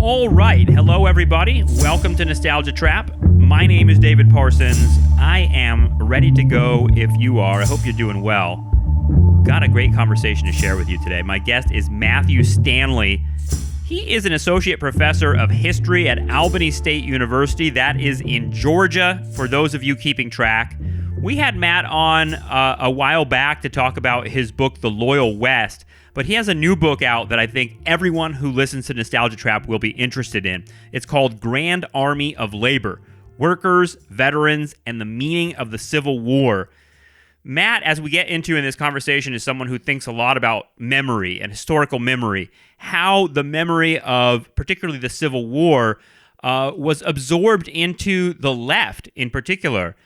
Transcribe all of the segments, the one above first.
All right. Hello, everybody. Welcome to Nostalgia Trap. My name is David Parsons. I am ready to go if you are. I hope you're doing well. Got a great conversation to share with you today. My guest is Matthew Stanley. He is an associate professor of history at Albany State University. That is in Georgia, for those of you keeping track. We had Matt on a while back to talk about his book, The Loyal West. But he has a new book out that I think everyone who listens to Nostalgia Trap will be interested in. It's called Grand Army of Labor: Workers, Veterans, and the Meaning of the Civil War. Matt, as we get into in this conversation, is someone who thinks a lot about memory and historical memory, how the memory of particularly the Civil War was absorbed into the left in particular,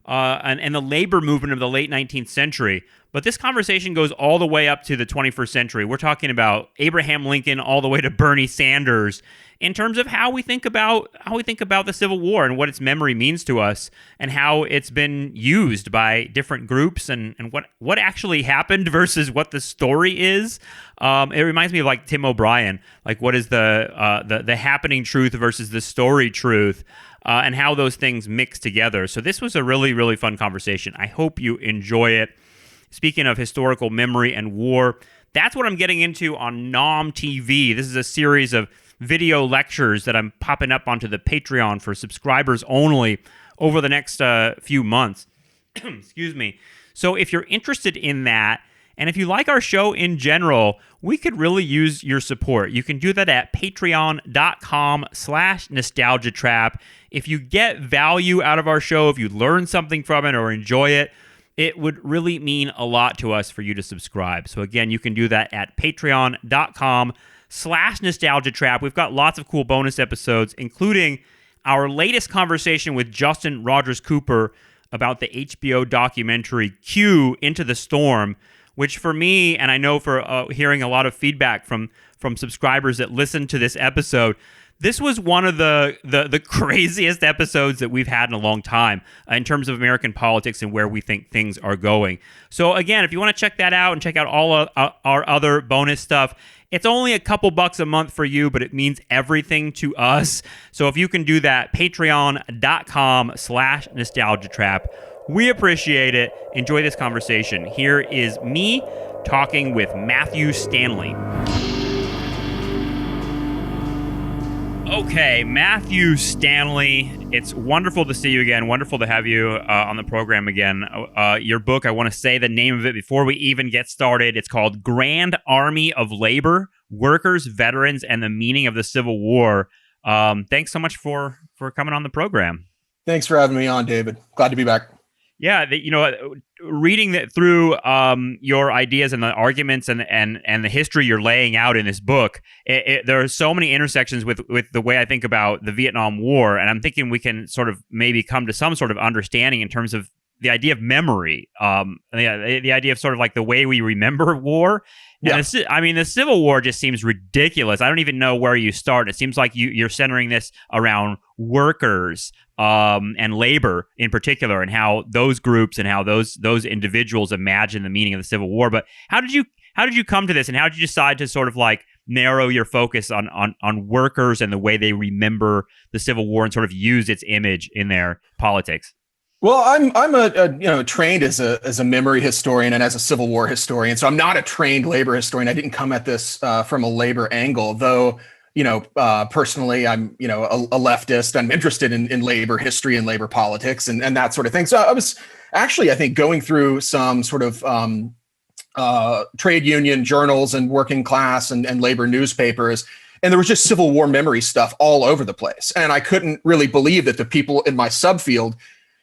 and the labor movement of the late 19th century. But this conversation goes all the way up to the 21st century. We're talking about Abraham Lincoln all the way to Bernie Sanders in terms of how we think about the Civil War and what its memory means to us and how it's been used by different groups and what actually happened versus what the story is. It reminds me of like Tim O'Brien, like what is the happening truth versus the story truth, and how those things mix together. So this was a really, really fun conversation. I hope you enjoy it. Speaking of historical memory and war, that's what I'm getting into on NOM TV. This is a series of video lectures that I'm popping up onto the Patreon for subscribers only over the next few months. Excuse me. So if you're interested in that, and if you like our show in general, we could really use your support. You can do that at patreon.com/nostalgiatrap. If you get value out of our show, if you learn something from it or enjoy it, it would really mean a lot to us for you to subscribe. So again, you can do that at patreon.com/nostalgiatrap. We've got lots of cool bonus episodes, including our latest conversation with Justin Rogers Cooper about the HBO documentary Q, Into the Storm, which for me, and I know for hearing a lot of feedback from subscribers that listened to this episode, this was one of the craziest episodes that we've had in a long time in terms of American politics and where we think things are going. So again, if you want to check that out and check out all of our other bonus stuff, it's only a couple bucks a month for you, but it means everything to us. So if you can do that, patreon.com/nostalgiatrap. We appreciate it. Enjoy this conversation. Here is me talking with Matthew Stanley. Okay, Matthew Stanley, it's wonderful to see you again. Wonderful to have you on the program again. Your book, I want to say the name of it before we even get started. It's called Grand Army of Labor: Workers, Veterans, and the Meaning of the Civil War. Thanks so much for coming on the program. Thanks for having me on, David. Glad to be back. Yeah, reading through your ideas and the arguments and the history you're laying out in this book, there are so many intersections with the way I think about the Vietnam War, and I'm thinking we can sort of maybe come to some sort of understanding in terms of the idea of memory, the idea of sort of like the way we remember war. Yeah. And the Civil War just seems ridiculous. I don't even know where you start. It seems like you're centering this around workers and labor in particular, and how those groups and how those individuals imagine the meaning of the Civil War. But how did you come to this, and how did you decide to sort of like narrow your focus on workers and the way they remember the Civil War and sort of use its image in their politics? Well, I'm trained as a memory historian and as a Civil War historian. So I'm not a trained labor historian. I didn't come at this from a labor angle, though. Personally, I'm a leftist. I'm interested in labor history and labor politics and that sort of thing. So I was actually, I think, going through some sort of trade union journals and working class and labor newspapers. And there was just Civil War memory stuff all over the place. And I couldn't really believe that the people in my subfield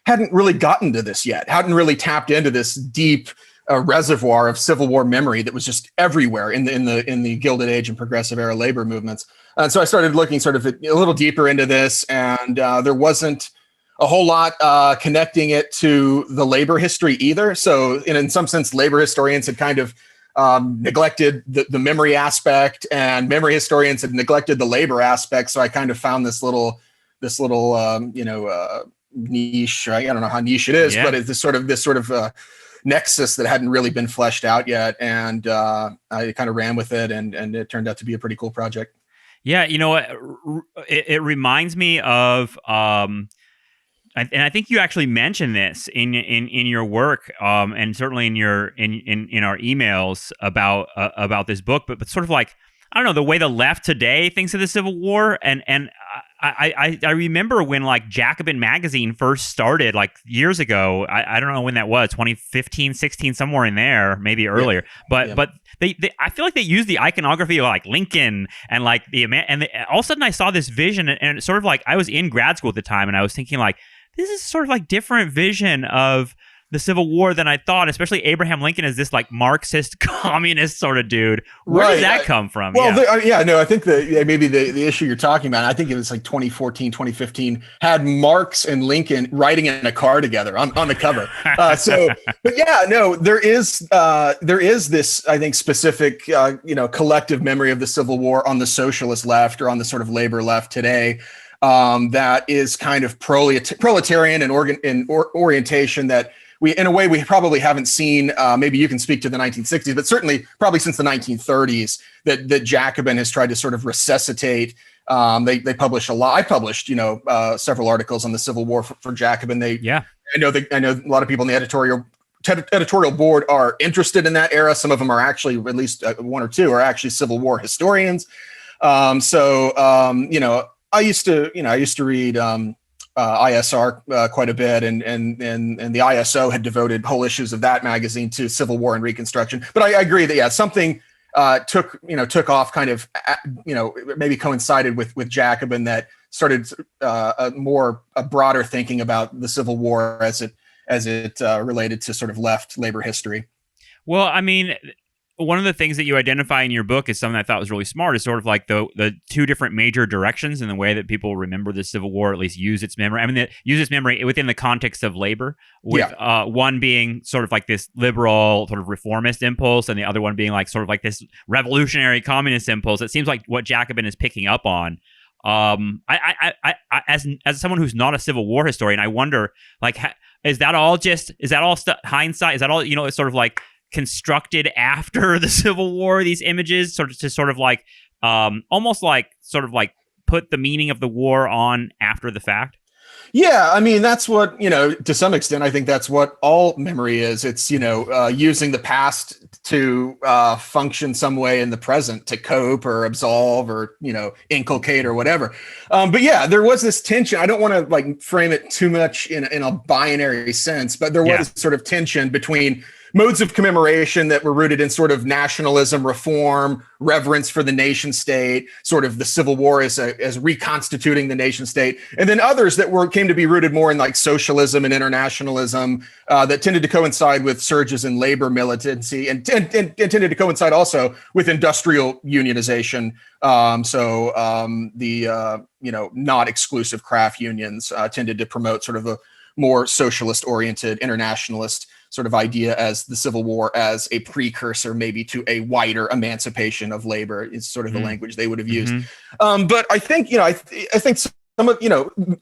hadn't really gotten to this yet, hadn't really tapped into this deep reservoir of Civil War memory that was just everywhere in the Gilded Age and Progressive Era labor movements. And so I started looking sort of a little deeper into this, and there wasn't a whole lot connecting it to the labor history either. So in some sense, labor historians had kind of neglected the memory aspect, and memory historians had neglected the labor aspect. So I kind of found this little niche. I don't know how niche it is, but it's this sort of nexus that hadn't really been fleshed out yet. And I kind of ran with it, and it turned out to be a pretty cool project. Yeah, it reminds me of, and I think you actually mentioned this in your work, and certainly in our emails about this book, but sort of like, I don't know, the way the left today thinks of the Civil War, and I remember when like Jacobin magazine first started like years ago. I don't know when that was, 2015, 16, somewhere in there, maybe earlier. But they I feel like they used the iconography of like Lincoln and like all of a sudden I saw this vision, and it's sort of like I was in grad school at the time, and I was thinking like, this is sort of like different vision of the Civil War than I thought, especially Abraham Lincoln as this like Marxist communist sort of dude. Where does that come from? Well, I think maybe the issue you're talking about, I think it was like 2014, 2015, had Marx and Lincoln riding in a car together on the cover. There is this, I think, specific, collective memory of the Civil War on the socialist left or on the sort of labor left today. That is kind of proletarian and orientation that we probably haven't seen. Maybe you can speak to the 1960s, but certainly probably since the 1930s that Jacobin has tried to sort of resuscitate. They publish a lot. I published, several articles on the Civil War for Jacobin. I know a lot of people in the editorial board are interested in that era. Some of them are actually, at least one or two, are actually Civil War historians. I used to read ISR quite a bit, and the ISO had devoted whole issues of that magazine to Civil War and Reconstruction. But I agree that something took off, kind of maybe coincided with Jacobin, that started a broader thinking about the Civil War as it related to sort of left labor history. Well, I mean, one of the things that you identify in your book is something I thought was really smart, is sort of like the two different major directions in the way that people remember the Civil War, at least use its memory. I mean, use its memory within the context of labor, with one being sort of like this liberal sort of reformist impulse, and the other one being like sort of like this revolutionary communist impulse. It seems like what Jacobin is picking up on. I as someone who's not a Civil War historian, I wonder, like, is that all hindsight? Is that all, it's sort of like constructed after the Civil War, these images sort of like almost like sort of like put the meaning of the war on after the fact? Yeah, I mean, that's what, to some extent, I think that's what all memory is. It's, using the past to function some way in the present, to cope or absolve or, inculcate or whatever. But yeah, there was this tension. I don't want to like frame it too much in a binary sense, but there was sort of tension between modes of commemoration that were rooted in sort of nationalism, reform, reverence for the nation state, sort of the Civil War as reconstituting the nation state, and then others that came to be rooted more in like socialism and internationalism, that tended to coincide with surges in labor militancy and tended to coincide also with industrial unionization. Not exclusive craft unions tended to promote sort of a more socialist-oriented, internationalist sort of idea as the Civil War as a precursor maybe to a wider emancipation of labor is sort of the language they would have used. But I think, I think some of,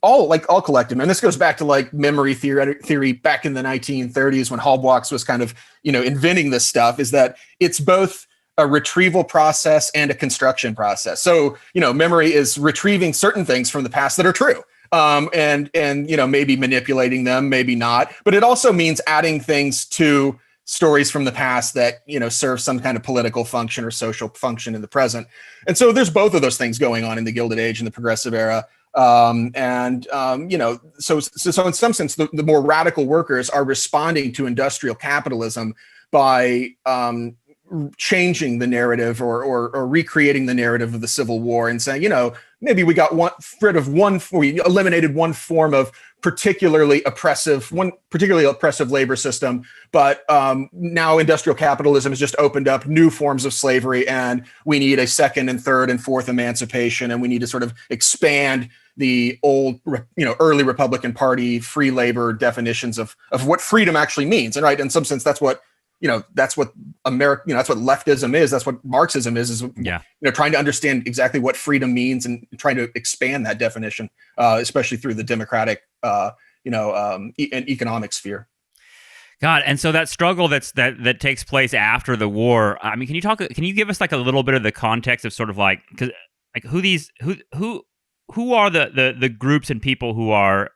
all collective, and this goes back to like memory theory back in the 1930s when Halbwachs was kind of, inventing this stuff, is that it's both a retrieval process and a construction process. So, memory is retrieving certain things from the past that are true. And maybe manipulating them, maybe not, but it also means adding things to stories from the past that, serve some kind of political function or social function in the present. And so there's both of those things going on in the Gilded Age and the Progressive Era. So in some sense, the more radical workers are responding to industrial capitalism by, changing the narrative or recreating the narrative of the Civil War and saying, maybe we eliminated one form of particularly oppressive labor system, but now industrial capitalism has just opened up new forms of slavery, and we need a second and third and fourth emancipation, and we need to sort of expand the old, early Republican Party free labor definitions of what freedom actually means. And right, in some sense, that's what America, that's what leftism is. That's what Marxism is trying to understand exactly what freedom means and trying to expand that definition, especially through the democratic, and economic sphere. God, and so that struggle that takes place after the war. I mean, can you give us like a little bit of the context of sort of like, because like who are the groups and people who are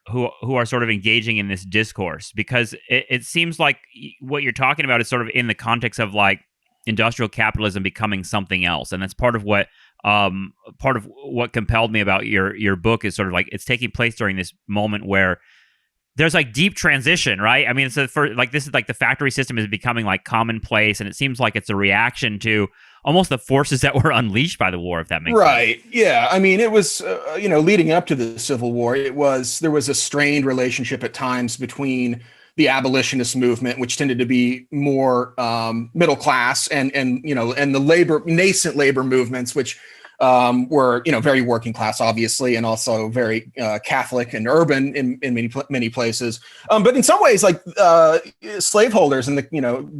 sort of engaging in this discourse? Because it seems like what you're talking about is sort of in the context of like industrial capitalism becoming something else, and that's part of what compelled me about your book is sort of like it's taking place during this moment where there's like deep transition, right? I mean, it's this is like the factory system is becoming like commonplace, and it seems like it's a reaction to almost the forces that were unleashed by the war, if that makes sense. Right. Yeah. I mean, it was, leading up to the Civil War, there was a strained relationship at times between the abolitionist movement, which tended to be more middle class, and the nascent labor movements, which were very working class, obviously, and also very Catholic and urban in many places. But in some ways, like slaveholders and the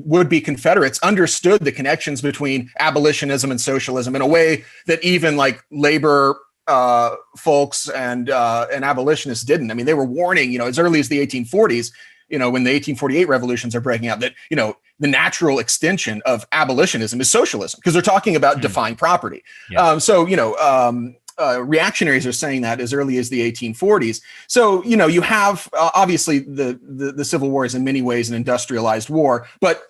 would-be Confederates understood the connections between abolitionism and socialism in a way that even like labor folks and abolitionists didn't. I mean, they were warning, as early as the 1840s. When the 1848 revolutions are breaking out, that, the natural extension of abolitionism is socialism, because they're talking about defined property. Yeah. Reactionaries are saying that as early as the 1840s. So, you have obviously the Civil War is in many ways an industrialized war, but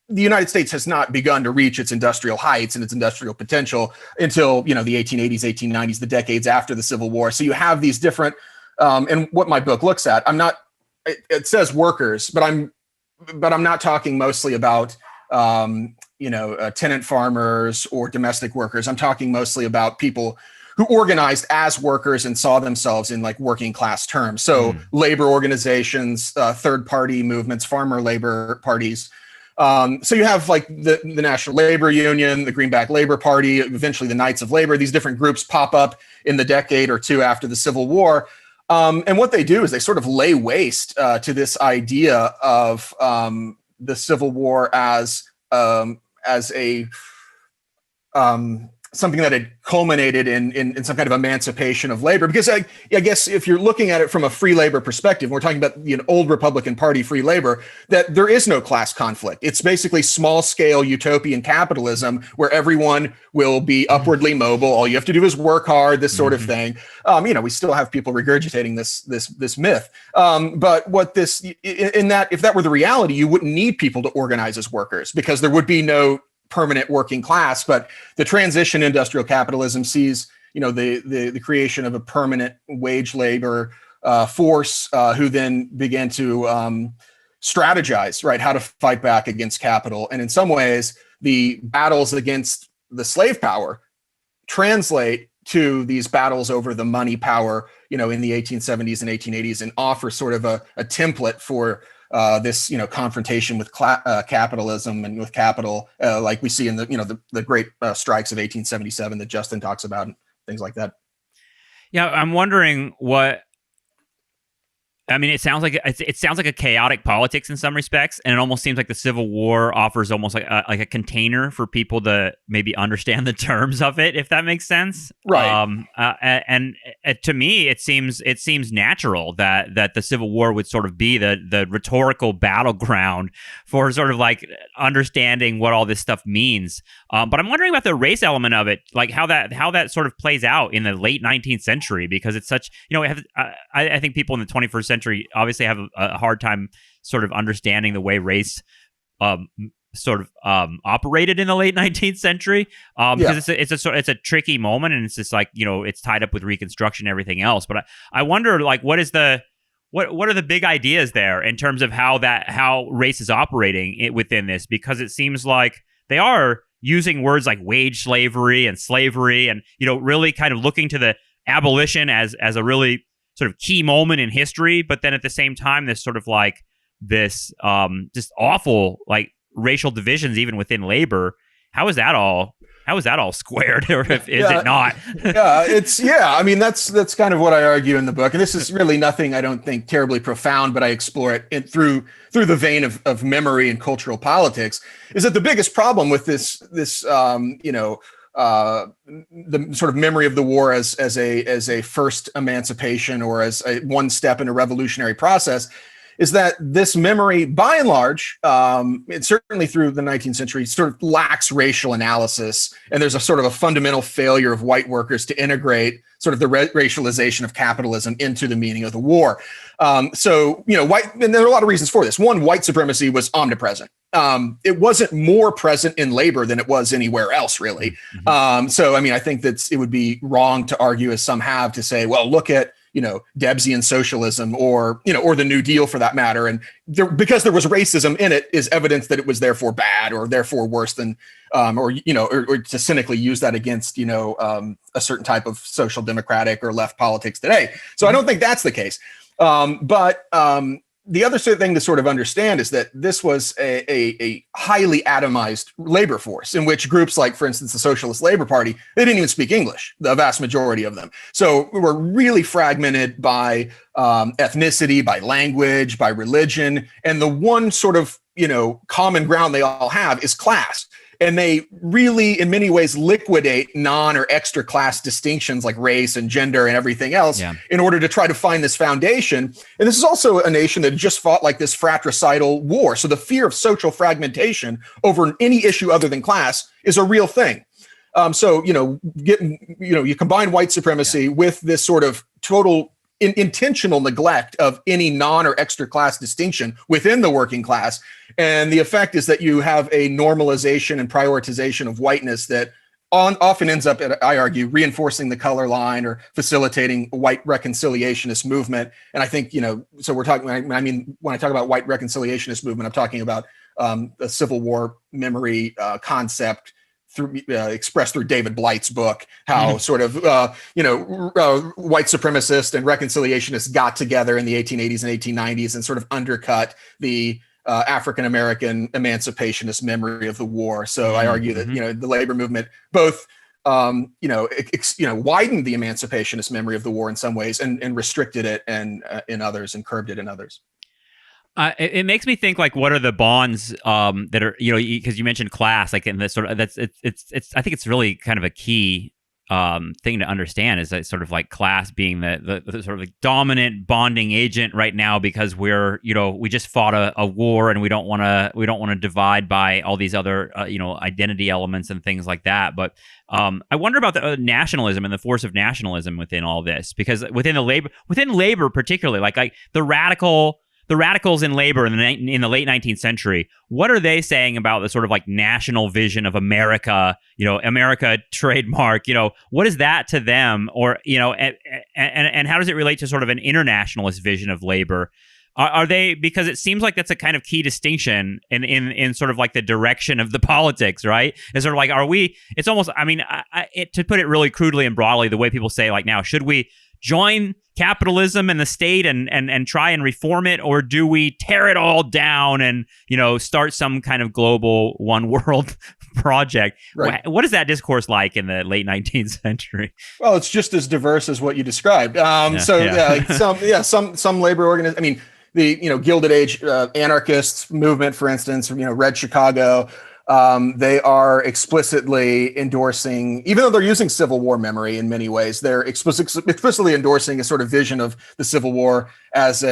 the United States has not begun to reach its industrial heights and its industrial potential until, the 1880s, 1890s, the decades after the Civil War. So you have these different, and what my book looks at, it says workers, but I'm not talking mostly about tenant farmers or domestic workers. I'm talking mostly about people who organized as workers and saw themselves in like working class terms. So labor organizations, third party movements, farmer labor parties. So you have like the National Labor Union, the Greenback Labor Party, eventually the Knights of Labor. These different groups pop up in the decade or two after the Civil War. And what they do is they sort of lay waste to this idea of the Civil War as a something that had culminated in some kind of emancipation of labor. Because I guess if you're looking at it from a free labor perspective, we're talking about the old Republican Party free labor, that there is no class conflict. It's basically small scale utopian capitalism where everyone will be upwardly mobile. All you have to do is work hard, this sort of thing. We still have people regurgitating this myth. But what this, in that, if that were the reality, you wouldn't need people to organize as workers, because there would be no permanent working class. But the transition to industrial capitalism sees, the creation of a permanent wage labor force who then began to strategize, right, how to fight back against capital. And in some ways, the battles against the slave power translate to these battles over the money power, in the 1870s and 1880s, and offer sort of a template for this, confrontation with capitalism and with capital, like we see in the great strikes of 1877 that Justin talks about, and things like that. Yeah, I'm wondering what. I mean, it sounds like a chaotic politics in some respects, and it almost seems like the Civil War offers almost like a container for people to maybe understand the terms of it, if that makes sense. Right. And to me, it seems natural that the Civil War would sort of be the rhetorical battleground for sort of like understanding what all this stuff means. But I'm wondering about the race element of it, like how that sort of plays out in the late 19th century, because it's such, I think people in the 21st century obviously have a hard time sort of understanding the way race operated in the late 19th century, because it's a tricky moment, and it's just like, it's tied up with Reconstruction and everything else. But I wonder, like, what are the big ideas there in terms of how race is operating within this? Because it seems like they are using words like wage slavery and slavery, and really kind of looking to the abolition as a really sort of key moment in history, but then at the same time, there's sort of like this just awful like racial divisions even within labor. How is that all squared, or is it not? I mean, that's kind of what I argue in the book, and this is really nothing, I don't think, terribly profound, but I explore it through the vein of memory and cultural politics. Is that the biggest problem with this the sort of memory of the war as a first emancipation, or as one step in a revolutionary process, is that this memory, by and large, and certainly through the 19th century, sort of lacks racial analysis. And there's a sort of a fundamental failure of white workers to integrate sort of the racialization of capitalism into the meaning of the war. So, white, and there are a lot of reasons for this. One, white supremacy was omnipresent. It wasn't more present in labor than it was anywhere else, really. So, I mean, I think that it would be wrong to argue, as some have, to say, well, look at, Debsian socialism or the New Deal for that matter. And because there was racism in it is evidence that it was therefore bad or therefore worse than, or to cynically use that against, a certain type of social democratic or left politics today. So I don't think that's the case. But the other thing to sort of understand is that this was a highly atomized labor force in which groups like, for instance, the Socialist Labor Party, they didn't even speak English, the vast majority of them. So we were really fragmented by ethnicity, by language, by religion. And the one sort of, common ground they all have is class. And they really, in many ways, liquidate non or extra class distinctions like race and gender and everything else in order to try to find this foundation. And this is also a nation that just fought like this fratricidal war. So the fear of social fragmentation over any issue other than class is a real thing. So, you combine white supremacy with this sort of total intentional neglect of any non or extra class distinction within the working class. And the effect is that you have a normalization and prioritization of whiteness that often ends up, I argue, reinforcing the color line or facilitating a white reconciliationist movement. And I think, so we're talking, I mean, when I talk about white reconciliationist movement, I'm talking about the Civil War memory concept expressed through David Blight's book, how sort of, white supremacists and reconciliationists got together in the 1880s and 1890s and sort of undercut the African-American emancipationist memory of the war. So I argue that, the labor movement both, widened the emancipationist memory of the war in some ways and restricted it and in others and curbed it in others. It makes me think, like, what are the bonds that are, because you mentioned class, like, in this sort of, it's I think it's really kind of a key thing to understand, is that sort of like class being the sort of like dominant bonding agent right now, because we're, we just fought a war and we don't want to divide by all these other, identity elements and things like that. But I wonder about the nationalism and the force of nationalism within all this, because within labor particularly, like the radicals in labor in the late 19th century, what are they saying about the sort of like national vision of America, America trademark, what is that to them? Or, and how does it relate to sort of an internationalist vision of labor? Are they, because it seems like that's a kind of key distinction in sort of like the direction of the politics, right? It's sort of like, it's almost, I mean, to put it really crudely and broadly, the way people say, like, now, should we join capitalism and the state and try and reform it, or do we tear it all down and start some kind of global one world project? Right. What is that discourse like in the late 19th century? Well, it's just as diverse as what you described. Some labor organizations. I mean, the Gilded Age anarchists movement, for instance, Red Chicago. They are explicitly endorsing, even though they're using Civil War memory in many ways, they're explicitly endorsing a sort of vision of the Civil War as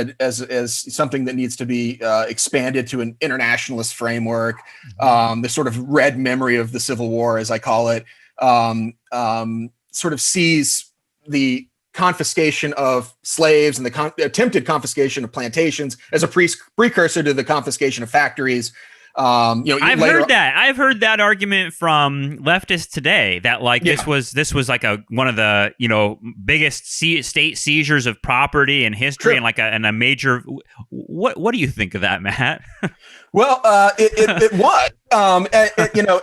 something that needs to be expanded to an internationalist framework. The sort of red memory of the Civil War, as I call it, sort of sees the confiscation of slaves and the attempted confiscation of plantations as a precursor to the confiscation of factories. I've heard that argument from leftists today, that like this was like one of the biggest state seizures of property in history. True. and a major. What do you think of that, Matt? Well, it was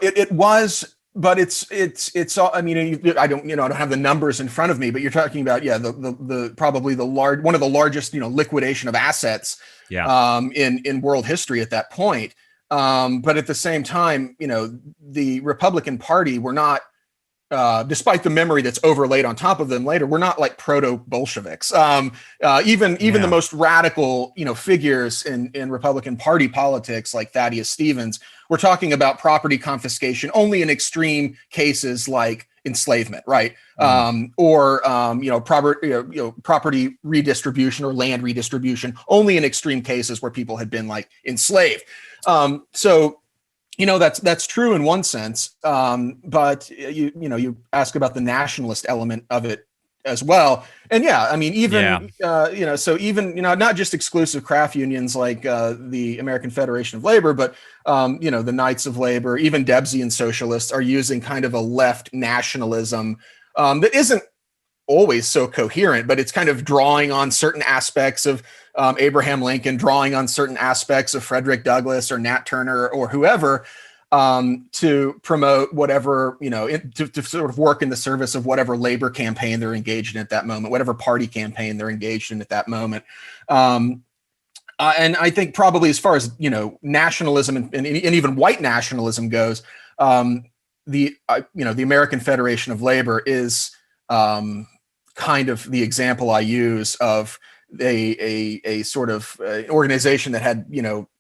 it was. But it's all, I mean, I don't have the numbers in front of me, but you're talking about, the probably one of the largest, liquidation of assets, in world history at that point. But at the same time, the Republican Party were not, despite the memory that's overlaid on top of them later, we're not like proto-Bolsheviks. Even the most radical, figures in Republican Party politics, like Thaddeus Stevens, we're talking about property confiscation only in extreme cases like enslavement, right? Or property redistribution or land redistribution, only in extreme cases where people had been like enslaved. So that's true in one sense, but you ask about the nationalist element of it as well. And so even not just exclusive craft unions like the American Federation of Labor, but the Knights of Labor, even Debsian socialists are using kind of a left nationalism that isn't always so coherent, but it's kind of drawing on certain aspects of Abraham Lincoln, drawing on certain aspects of Frederick Douglass or Nat Turner or whoever, to promote whatever, to sort of work in the service of whatever labor campaign they're engaged in at that moment, whatever party campaign they're engaged in at that moment. And I think probably as far as, nationalism and even white nationalism goes, the American Federation of Labor is kind of the example I use of a sort of organization that had,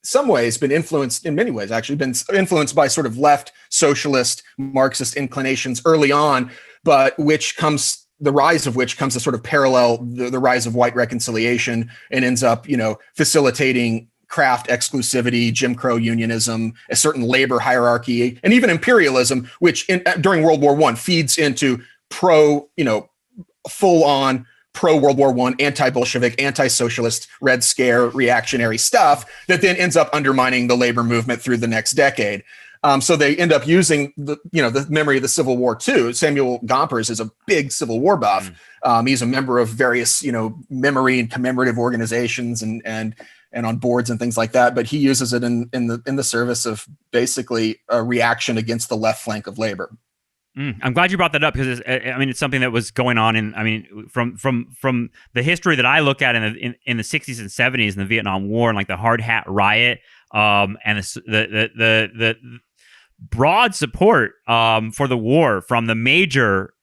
some ways been influenced, in many ways actually been influenced by sort of left socialist Marxist inclinations early on, but the rise of which comes to sort of parallel the rise of white reconciliation and ends up, facilitating craft exclusivity, Jim Crow unionism, a certain labor hierarchy, and even imperialism, which during World War I feeds into full-on pro-World War I, anti-Bolshevik, anti-socialist, Red Scare, reactionary stuff that then ends up undermining the labor movement through the next decade. So they end up using the memory of the Civil War too. Samuel Gompers is a big Civil War buff. He's a member of various, memory and commemorative organizations and on boards and things like that. But he uses it in the service of basically a reaction against the left flank of labor. I'm glad you brought that up because it's something that was going on from the history that I look at in the 60s and 70s in the Vietnam War and like the Hard Hat Riot, and the broad support for the war from the major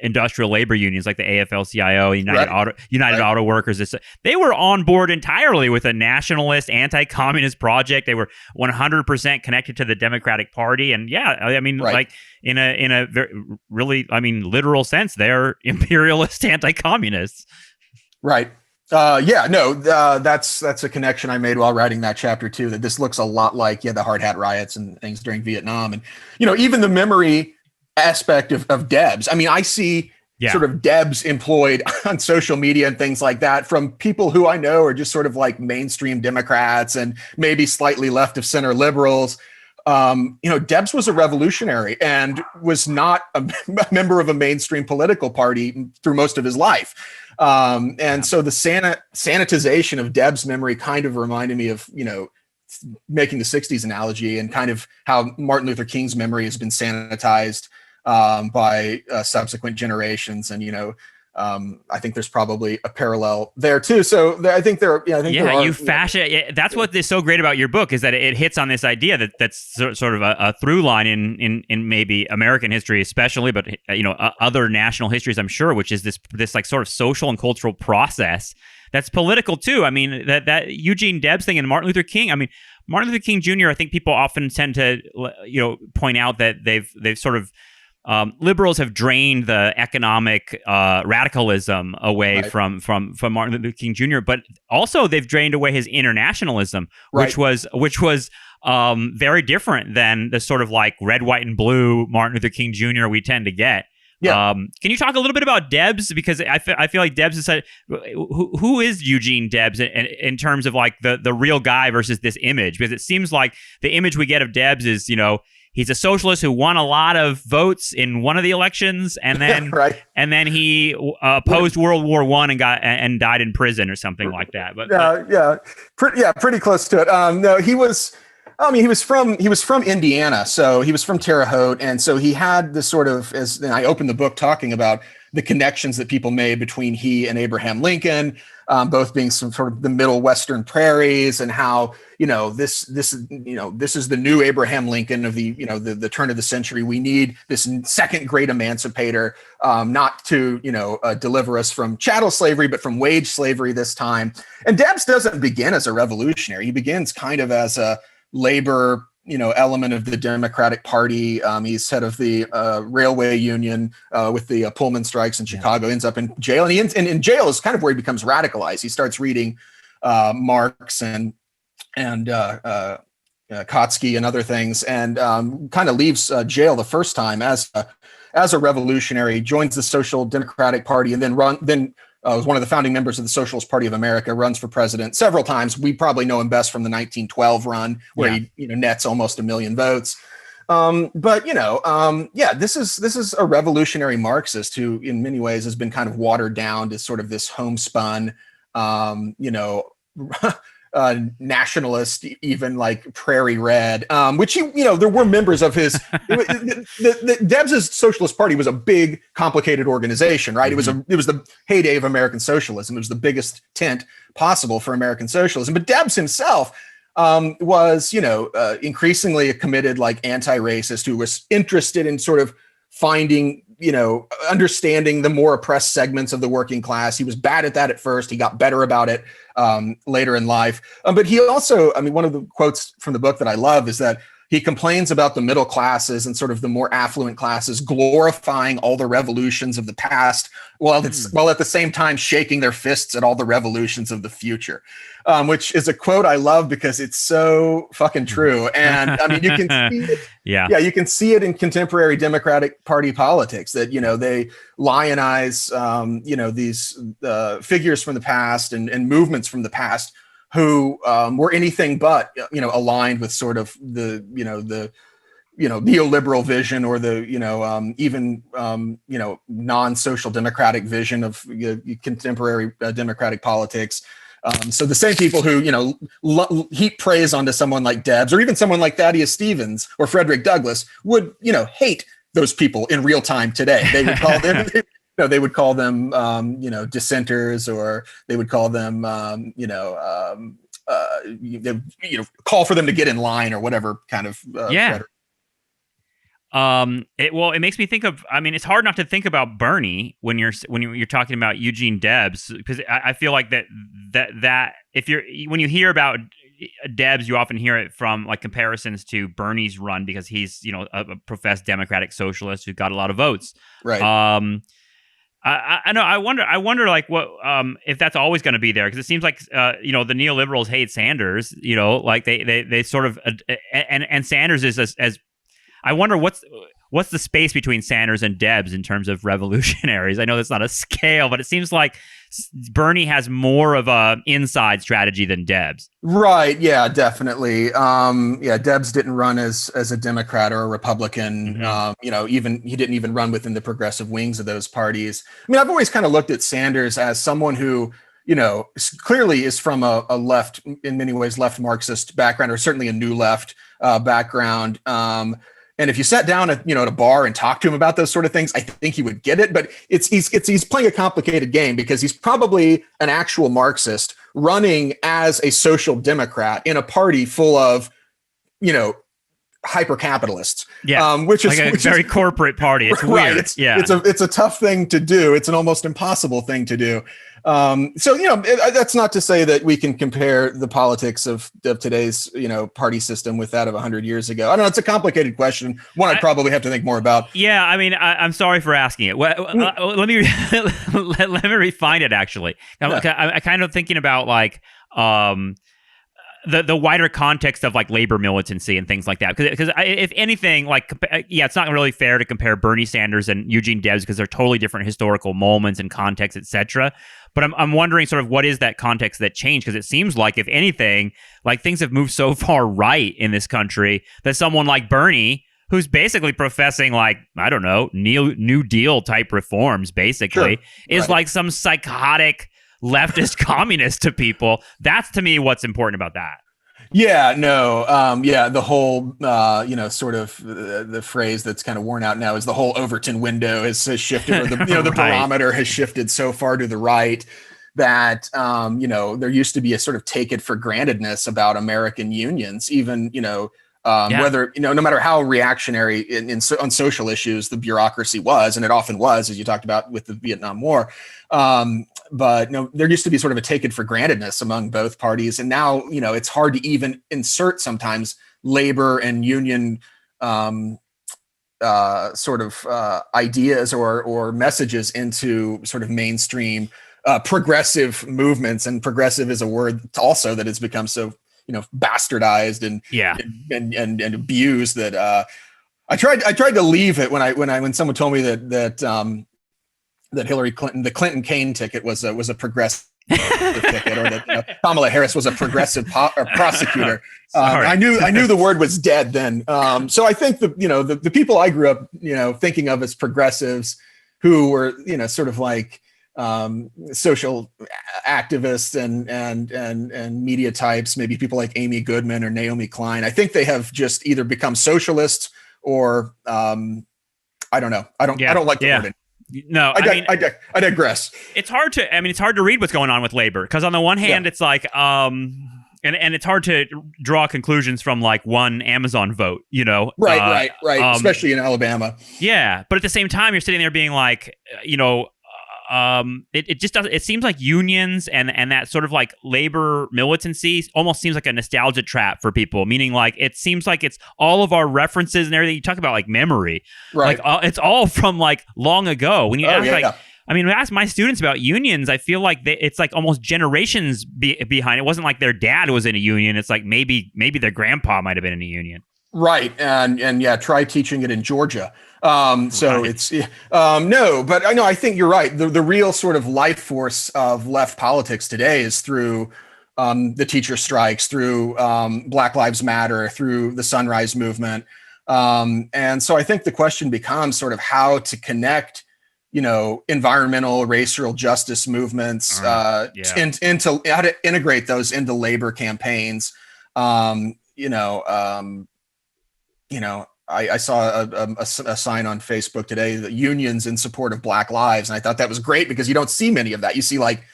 industrial labor unions like the AFL-CIO, United Auto Workers. They were on board entirely with a nationalist, anti-communist project. They were 100% connected to the Democratic Party, and like in a very, really, literal sense, they're imperialist anti-communists. Right. That's a connection I made while writing that chapter too. That this looks a lot like the Hard Hat riots and things during Vietnam, and even the memory aspect of Debs. I see sort of Debs employed on social media and things like that from people who I know are just sort of like mainstream Democrats and maybe slightly left of center liberals. Debs was a revolutionary and was not a member of a mainstream political party through most of his life. So the sanitization of Debs' memory kind of reminded me of, making the 60s analogy and kind of how Martin Luther King's memory has been sanitized by subsequent generations. And, I think there's probably a parallel there too. So I think there, you fashion. Yeah, that's what is so great about your book is that it hits on this idea that's sort of a through line in maybe American history, especially, but other national histories, I'm sure, which is this like sort of social and cultural process that's political too. That Eugene Debs thing and Martin Luther King. Martin Luther King Jr. I think people often tend to point out that they've sort of liberals have drained the economic radicalism away from Martin Luther King Jr., but also they've drained away his internationalism, which was very different than the sort of like red, white, and blue Martin Luther King Jr. we tend to get. Yeah. Can you talk a little bit about Debs? Because I feel like Debs is who is Eugene Debs in terms of like the real guy versus this image? Because it seems like the image we get of Debs is, he's a socialist who won a lot of votes in one of the elections, and then and then he opposed World War I and died in prison or something like that. Pretty close to it. No, he was. He was from Indiana, so he was from Terre Haute, and so he had this sort of, and I opened the book talking about the connections that people made between he and Abraham Lincoln, both being some sort of the middle Western prairies, and how this is the new Abraham Lincoln of the turn of the century. We need this second great emancipator, not to deliver us from chattel slavery, but from wage slavery this time. And Debs doesn't begin as a revolutionary; he begins kind of as a labor element of the Democratic Party. He's head of the railway union with the Pullman strikes in Chicago. Ends up in jail, and in jail is kind of where he becomes radicalized. He starts reading Marx and Kautsky and other things, and kind of leaves jail the first time as a revolutionary. Joins the Social Democratic Party, and then was one of the founding members of the Socialist Party of America. Runs for president several times. We probably know him best from the 1912 run, where he nets almost 1 million votes. This is a revolutionary Marxist who, in many ways, has been kind of watered down to sort of this homespun, nationalist, even like Prairie Red, which there were members of his. The Debs' Socialist Party was a big, complicated organization, right? Mm-hmm. It was the heyday of American socialism. It was the biggest tent possible for American socialism. But Debs himself was, increasingly a committed, like, anti-racist who was interested in sort of finding, understanding the more oppressed segments of the working class. He was bad at that at first. He got better about it later in life. But he also, one of the quotes from the book that I love is that he complains about the middle classes and sort of the more affluent classes glorifying all the revolutions of the past, while at the same time shaking their fists at all the revolutions of the future, which is a quote I love because it's so fucking true. And you can see it. You can see it in contemporary Democratic Party politics that, they lionize, these figures from the past and movements from the past who were anything but, aligned with sort of the neoliberal vision or the, even non-social democratic vision of contemporary democratic politics. So the same people who, heap praise onto someone like Debs or even someone like Thaddeus Stevens or Frederick Douglass would, hate those people in real time today. They would call them, they would call them, dissenters, or they would call them, call for them to get in line or whatever kind of. Rhetoric. It makes me think of. It's hard not to think about Bernie when you're talking about Eugene Debs, because I feel like that when you hear about Debs, you often hear it from like comparisons to Bernie's run because he's a professed democratic socialist who got a lot of votes. Right. I know. I wonder like what if that's always going to be there, because it seems like the neoliberals hate Sanders. Like they sort of and Sanders is as I wonder what's the space between Sanders and Debs in terms of revolutionaries. I know that's not a scale, but it seems like Bernie has more of a inside strategy than Debs. Right. Yeah, definitely. Debs didn't run as a Democrat or a Republican. Mm-hmm. Even he didn't even run within the progressive wings of those parties. I've always kind of looked at Sanders as someone who, clearly is from a left, in many ways, left Marxist background, or certainly a new left background. And if you sat down at a bar and talked to him about those sort of things, I think he would get it. But he's playing a complicated game because he's probably an actual Marxist running as a social democrat in a party full of, hyper capitalists. Yeah, which is a very corporate party. It's right. Weird. It's a tough thing to do. It's an almost impossible thing to do. That's not to say that we can compare the politics of today's, party system with that of 100 years ago. I don't know. It's a complicated question. One I'd probably have to think more about. Yeah. I'm sorry for asking it. Let me let me refine it, actually. I'm kind of thinking about like, the wider context of like labor militancy and things like that, because if anything, like it's not really fair to compare Bernie Sanders and Eugene Debs because they're totally different historical moments and contexts, etc. But I'm wondering sort of what is that context that changed, because it seems like if anything, like things have moved so far right in this country that someone like Bernie, who's basically professing like, I don't know, New Deal type reforms, basically, is like some psychotic leftist communist to people. That's to me what's important about that. Yeah, no. The whole, sort of the phrase that's kind of worn out now is the whole Overton window has shifted, or the, the right. barometer has shifted so far to the right that, there used to be a sort of take it for grantedness about American unions, even, whether, no matter how reactionary on social issues the bureaucracy was, and it often was, as you talked about with the Vietnam War. But there used to be sort of a take it for grantedness among both parties. And now, it's hard to even insert sometimes labor and union ideas or messages into sort of mainstream progressive movements. And progressive is a word also that has become so bastardized and abused that I tried to leave it when someone told me that Hillary Clinton, the Clinton Kane ticket was a progressive ticket, or that Kamala Harris was a progressive prosecutor. I knew the word was dead then. So I think the people I grew up thinking of as progressives, who were sort of like social activists and media types, maybe people like Amy Goodman or Naomi Klein, I think they have just either become socialists or I don't know. I don't like the word. No, I digress. It's hard to read what's going on with labor, because on the one hand, it's like, and it's hard to draw conclusions from like one Amazon vote, Right. Especially in Alabama. Yeah. But at the same time, you're sitting there being like, it just doesn't. It seems like unions and that sort of like labor militancy almost seems like a nostalgia trap for people. Meaning, like, it seems like it's all of our references and everything. You talk about like memory, right? Like it's all from like long ago. When you ask when I ask my students about unions, I feel like it's like almost generations behind. It wasn't like their dad was in a union. It's like maybe their grandpa might have been in a union. Right. And try teaching it in Georgia. It's no, but I think you're right. The real sort of life force of left politics today is through the teacher strikes, through Black Lives Matter, through the Sunrise Movement. And so I think the question becomes sort of how to connect, environmental, racial justice movements into how to integrate those into labor campaigns. I saw a sign on Facebook today that unions in support of Black Lives. And I thought that was great because you don't see many of that. You see like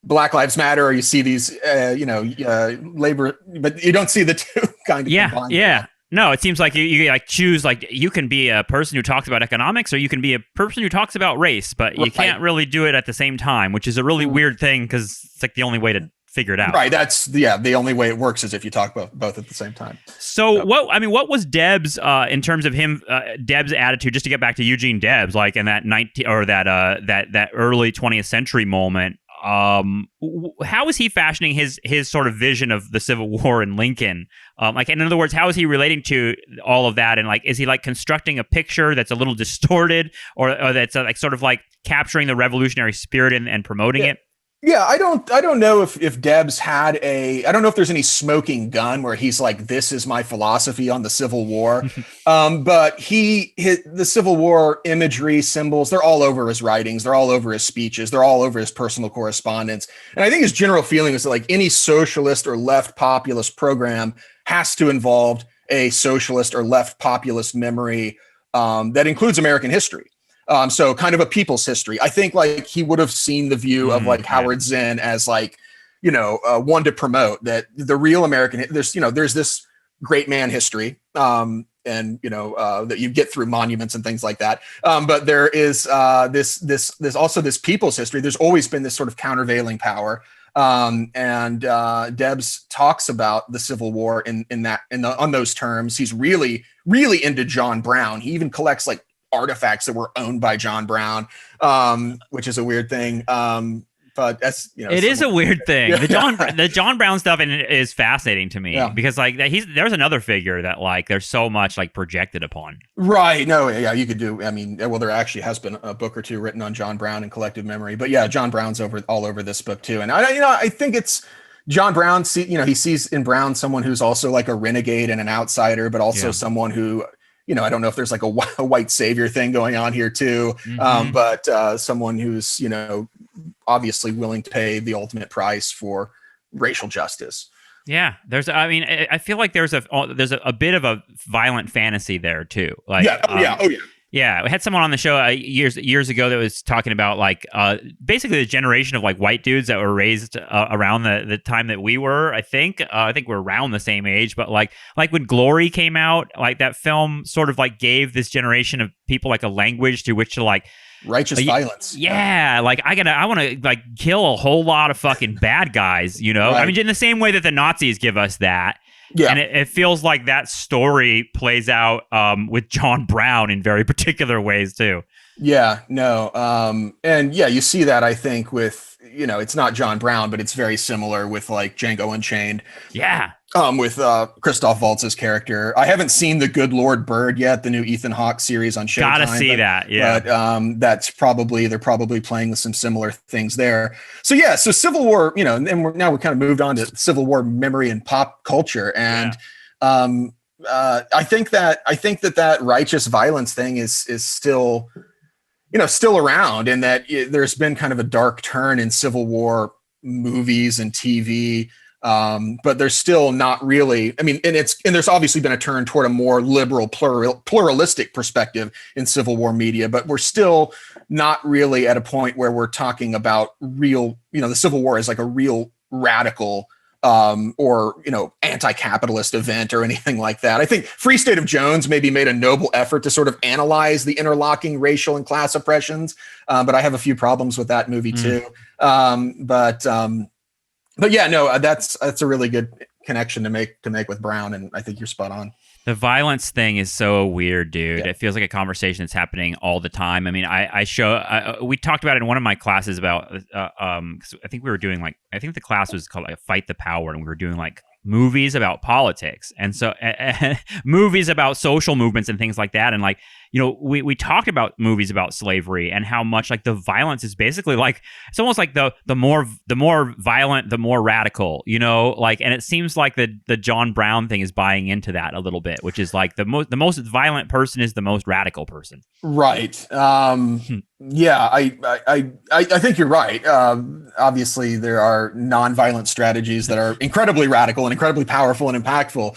Black Lives Matter, or you see these, labor, but you don't see the two kind of. Yeah. No, it seems like you like choose, like you can be a person who talks about economics, or you can be a person who talks about race, but you can't really do it at the same time, which is a really weird thing because it's like the only way to figure it out. Right. That's the only way it works is if you talk both at the same time. So what was Debs in terms of him, Debs' attitude, just to get back to Eugene Debs, like in that that early 20th century moment? How is he fashioning his sort of vision of the Civil War and Lincoln? Like, in other words, how is he relating to all of that? And like, is he like constructing a picture that's a little distorted, or that's like sort of like capturing the revolutionary spirit and promoting it? Yeah, I don't know if Debs had I don't know if there's any smoking gun where he's like, this is my philosophy on the Civil War. But the Civil War imagery, symbols, they're all over his writings. They're all over his speeches. They're all over his personal correspondence. And I think his general feeling is that like any socialist or left populist program has to involve a socialist or left populist memory that includes American history. So kind of a people's history. I think like he would have seen the view of like Howard Zinn as like, one to promote that the real American, there's this great man history, that you get through monuments and things like that. But there is this also this people's history. There's always been this sort of countervailing power. Debs talks about the Civil War on those terms. He's really, really into John Brown. He even collects like artifacts that were owned by John Brown, which is a weird thing. But that's, it is a weird thing. The John Brown stuff is fascinating to me because like there's another figure that like there's so much like projected upon. Right. No. Yeah. You could do. I mean, well, there actually has been a book or two written on John Brown and collective memory. But yeah, John Brown's all over this book too. And I think it's John Brown. He sees in Brown someone who's also like a renegade and an outsider, but also someone who, I don't know if there's like a white savior thing going on here too, but someone who's, obviously willing to pay the ultimate price for racial justice. Yeah, I feel like there's a bit of a violent fantasy there too. Like, yeah, we had someone on the show years ago that was talking about like basically the generation of like white dudes that were raised around the time that we were. I think we're around the same age, but like when Glory came out, like that film sort of like gave this generation of people like a language to which to like righteous violence. Yeah, like I want to like kill a whole lot of fucking bad guys. Right. I mean, in the same way that the Nazis give us that. Yeah. And it feels like that story plays out with John Brown in very particular ways too. Yeah, no. And yeah, you see that, I think, with, it's not John Brown, but it's very similar with like Django Unchained. Yeah. With Christoph Waltz's character. I haven't seen The Good Lord Bird yet, the new Ethan Hawke series on Showtime. Gotta see that, yeah. But they're probably playing with some similar things there. So yeah, so Civil War, and we're kind of moved on to Civil War memory and pop culture, and I think that righteous violence thing is still, still around, and that there's been kind of a dark turn in Civil War movies and TV. But there's still not really, and there's obviously been a turn toward a more liberal, pluralistic perspective in Civil War media, but we're still not really at a point where we're talking about real, the Civil War is like a real radical, or, anti-capitalist event or anything like that. I think Free State of Jones maybe made a noble effort to sort of analyze the interlocking racial and class oppressions. But I have a few problems with that movie too. But yeah, no, that's a really good connection to make with Brown, and I think you're spot on. The violence thing is so weird, dude. Yeah. It feels like a conversation that's happening all the time. I mean, we talked about it in one of my classes about, 'cause I think we were doing I think the class was called Fight the Power, and we were doing movies about politics, and so movies about social movements and things like that, and we talked about movies about slavery and how much the violence is basically it's almost like the more violent, the more radical, and it seems like the John Brown thing is buying into that a little bit, which is the most violent person is the most radical person. Right. Yeah, I think you're right. Obviously there are nonviolent strategies that are incredibly radical and incredibly powerful and impactful.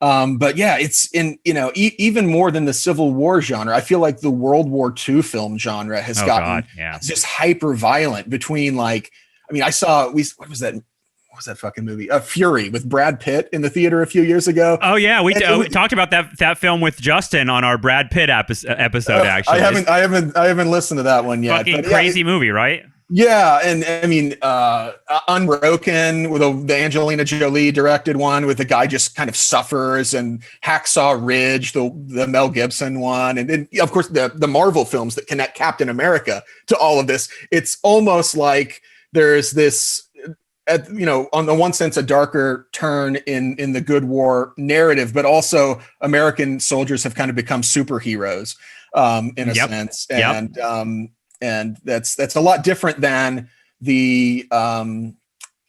But yeah, it's even more than the Civil War genre. I feel like the World War II film genre has gotten just hyper violent between what was that fucking movie? Fury with Brad Pitt in the theater a few years ago. Oh yeah, we talked about that film with Justin on our Brad Pitt episode. Actually, I haven't listened to that one yet. Fucking crazy movie, right? Yeah, and Unbroken, with the Angelina Jolie directed one, with the guy just kind of suffers, and Hacksaw Ridge, the Mel Gibson one, and then of course the Marvel films that connect Captain America to all of this. It's almost like there's this, on the one sense, a darker turn in the good war narrative, but also American soldiers have kind of become superheroes in a sense, and that's a lot different than the kind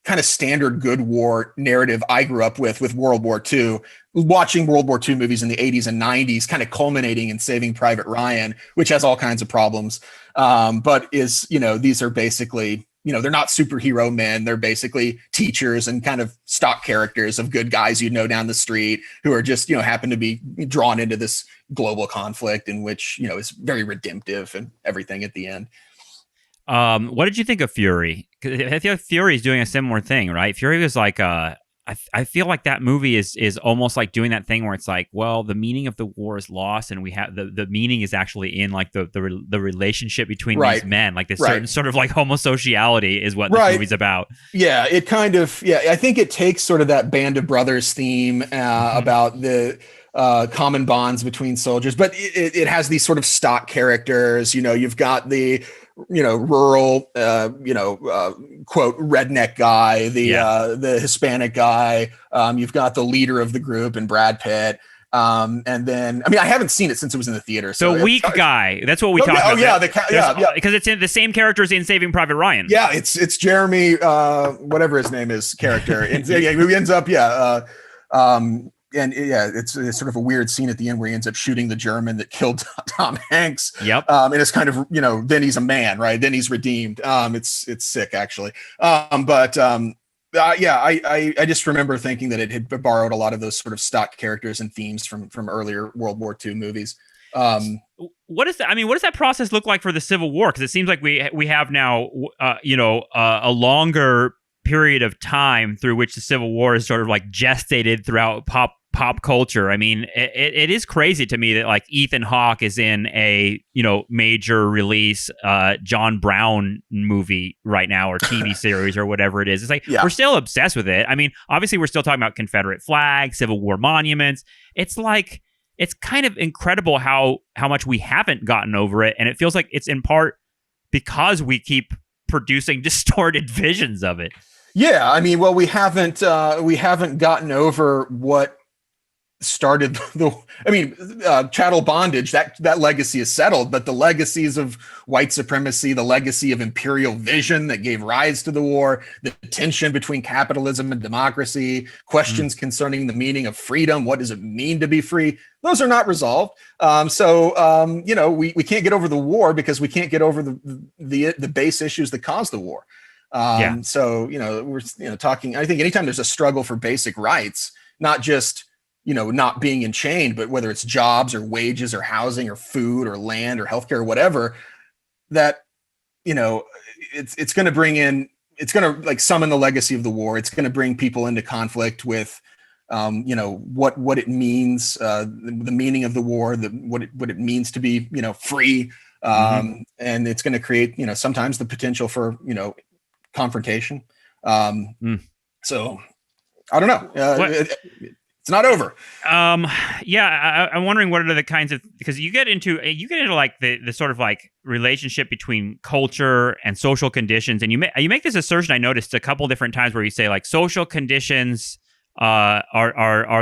of standard good war narrative I grew up with World War II, watching World War II movies in the 80s and 90s, kind of culminating in Saving Private Ryan, which has all kinds of problems, but is, these are basically, they're not superhero men. They're basically teachers and kind of stock characters of good guys down the street who are just, happen to be drawn into this global conflict in which, is very redemptive and everything at the end. What did you think of Fury? 'Cause I feel like Fury is doing a similar thing, right? Fury was I feel like that movie is almost like doing that thing where it's well, the meaning of the war is lost, and we have the meaning is actually in the relationship between these men, this certain sort of homosociality is what the movie's about. Yeah, it kind of, I think it takes sort of that Band of Brothers theme about the common bonds between soldiers, but it has these sort of stock characters. You've got the rural, quote, redneck guy, the Hispanic guy. You've got the leader of the group and Brad Pitt. And then, I haven't seen it since it was in the theater. So the weak guy. That's what we talked about. Yeah. Because it's in the same characters in Saving Private Ryan. Yeah, it's Jeremy, whatever his name is, character. And who ends up, it's sort of a weird scene at the end where he ends up shooting the German that killed Tom Hanks. Yep. And it's kind of, then he's a man, right? Then he's redeemed. It's sick, actually. I just remember thinking that it had borrowed a lot of those sort of stock characters and themes from earlier World War II movies. What does that process look like for the Civil War? Because it seems like we have now, a longer period of time through which the Civil War is sort of gestated throughout pop pop culture. I mean, it is crazy to me that like Ethan Hawke is in a, major release John Brown movie right now, or TV series or whatever it is. It's like, we're still obsessed with it. I mean, obviously we're still talking about Confederate flags, Civil War monuments. It's like, it's kind of incredible how much we haven't gotten over it. And it feels like it's in part because we keep producing distorted visions of it. Yeah. I mean, well, we haven't gotten over what started chattel bondage. That legacy is settled, but the legacies of white supremacy, the legacy of imperial vision that gave rise to the war, the tension between capitalism and democracy, questions concerning the meaning of freedom, what does it mean to be free, those are not resolved. We can't get over the war because we can't get over the base issues that caused the war. So we're talking, I think anytime there's a struggle for basic rights, not just not being enchained, but whether it's jobs or wages or housing or food or land or healthcare or whatever, that, it's going to bring in, it's going to like summon the legacy of the war. It's going to bring people into conflict with, what it means, the meaning of the war, what it means to be, free. And it's going to create, sometimes the potential for, confrontation. So I don't know. It's not over. I'm wondering what are the kinds of, because you get into like the sort of like relationship between culture and social conditions, and you make this assertion I noticed a couple different times where you say like social conditions are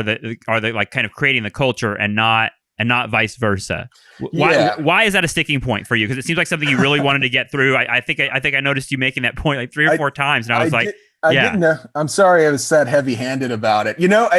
the like kind of creating the culture and not vice versa. Why is that a sticking point for you? Because it seems like something you really wanted to get through. I think I noticed you making that point like 3 or 4 times, and I was I didn't know. I'm sorry I was that heavy-handed about it. I don't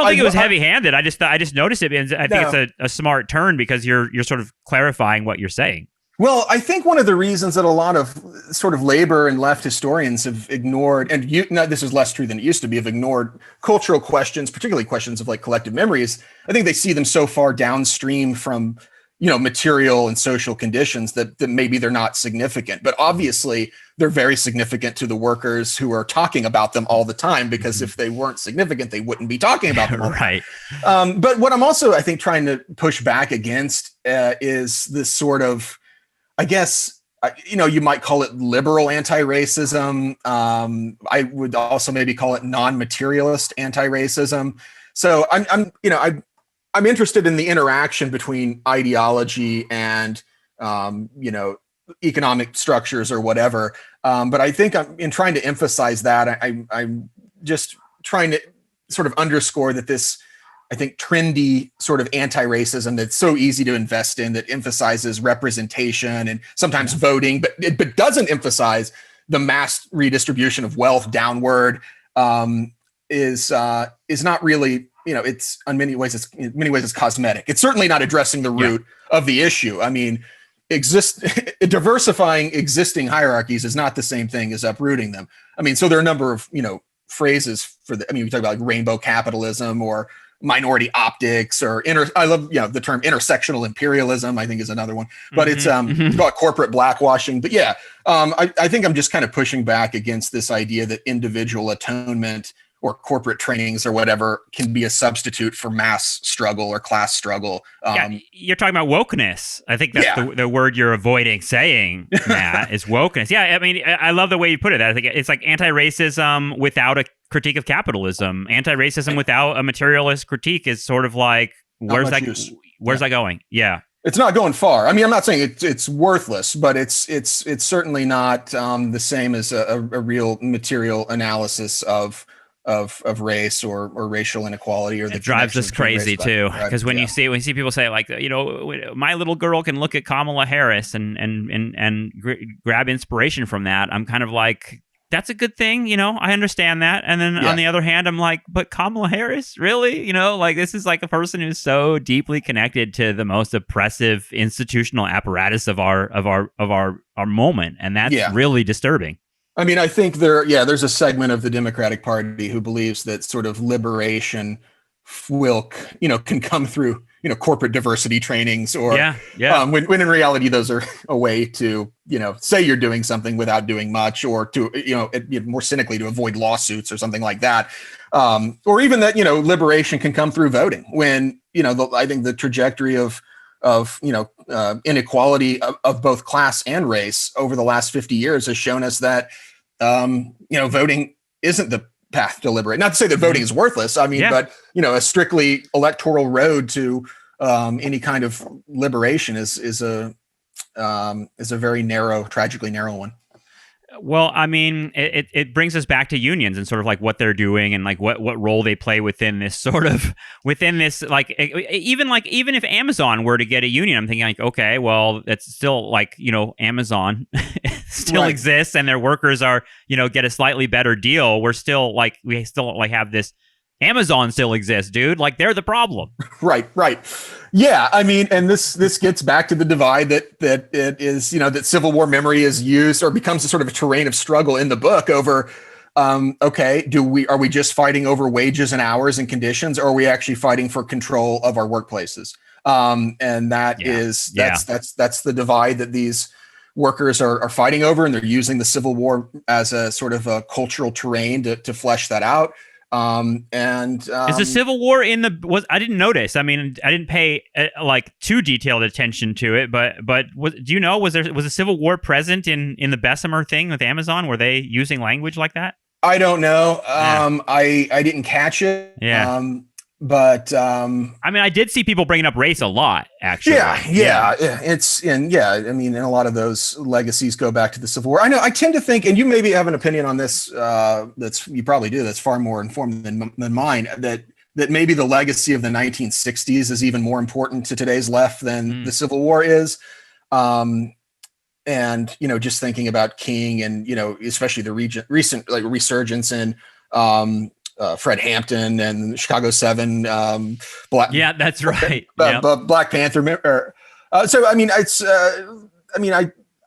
think it was heavy-handed. I just noticed it, and I think it's a smart turn because you're sort of clarifying what you're saying. Well, I think one of the reasons that a lot of sort of labor and left historians have ignored, and this is less true than it used to be, have ignored cultural questions, particularly questions of like collective memories. I think they see them so far downstream from, material and social conditions that maybe they're not significant. But obviously, they're very significant to the workers who are talking about them all the time, because if they weren't significant, they wouldn't be talking about them all the time. But what I'm also, I think, trying to push back against is this sort of, I guess, you might call it liberal anti-racism. I would also maybe call it non-materialist anti-racism. So I'm interested in the interaction between ideology and, economic structures or whatever. But I think in trying to emphasize that, I'm just trying to sort of underscore that this, I think, trendy sort of anti-racism that's so easy to invest in, that emphasizes representation and sometimes voting, but doesn't emphasize the mass redistribution of wealth downward, is not really, it's in many ways it's cosmetic. It's certainly not addressing the root of the issue. I mean, diversifying existing hierarchies is not the same thing as uprooting them. I mean, so there are a number of, phrases for we talk about like rainbow capitalism or minority optics, or I love the term intersectional imperialism, I think is another one, but it's about corporate blackwashing. But I think I'm just kind of pushing back against this idea that individual atonement or corporate trainings or whatever can be a substitute for mass struggle or class struggle. You're talking about wokeness. I think that's the word you're avoiding saying, Matt, is wokeness. Yeah, I mean, I love the way you put it. I think it's like anti-racism without a critique of capitalism. Anti-racism without a materialist critique is sort of like, where's that going? Yeah. It's not going far. I mean, I'm not saying it's worthless, but it's certainly not the same as a real material analysis of race or racial inequality, or it drives us crazy too, because when you see people say like, my little girl can look at Kamala Harris and grab inspiration from that, I'm kind of like, that's a good thing, I understand that. And then on the other hand, I'm like, but Kamala Harris, really? Like, this is like a person who's so deeply connected to the most oppressive institutional apparatus of our moment, and that's really disturbing. I mean, I think there's a segment of the Democratic Party who believes that sort of liberation can come through corporate diversity trainings, or when in reality those are a way to say you're doing something without doing much, or to more cynically to avoid lawsuits or something like that, or even that liberation can come through voting. When I think the trajectory of inequality of both class and race over the last 50 years has shown us that voting isn't the path to liberate. Not to say that voting is worthless. I mean, but a strictly electoral road to any kind of liberation is a very narrow, tragically narrow one. Well, I mean, it brings us back to unions and sort of like what they're doing and like what role they play within this like even if Amazon were to get a union, I'm thinking like, okay, well, it's still like, Amazon still exists and their workers are, get a slightly better deal. We still have this. Amazon still exists, dude. Like, they're the problem. Right. Yeah, I mean, and this gets back to the divide that it is, that Civil War memory is used or becomes a sort of a terrain of struggle in the book over, okay, are we just fighting over wages and hours and conditions, or are we actually fighting for control of our workplaces? And that's the divide that these workers are fighting over, and they're using the Civil War as a sort of a cultural terrain to flesh that out. Is the Civil War I didn't notice. I mean, I didn't pay too detailed attention to it, but do you know, was a Civil War present in the Bessemer thing with Amazon? Were they using language like that? I don't know. I didn't catch it. Yeah. But I mean, I did see people bringing up race a lot, actually. Yeah. I mean, and a lot of those legacies go back to the Civil War. I know. I tend to think, and you maybe have an opinion on this. You probably do. That's far more informed than mine. That maybe the legacy of the 1960s is even more important to today's left than the Civil War is. And just thinking about King and especially the recent resurgence in Fred Hampton and Chicago 7, Black. Yeah, that's right. Black Panther. So I mean, it's.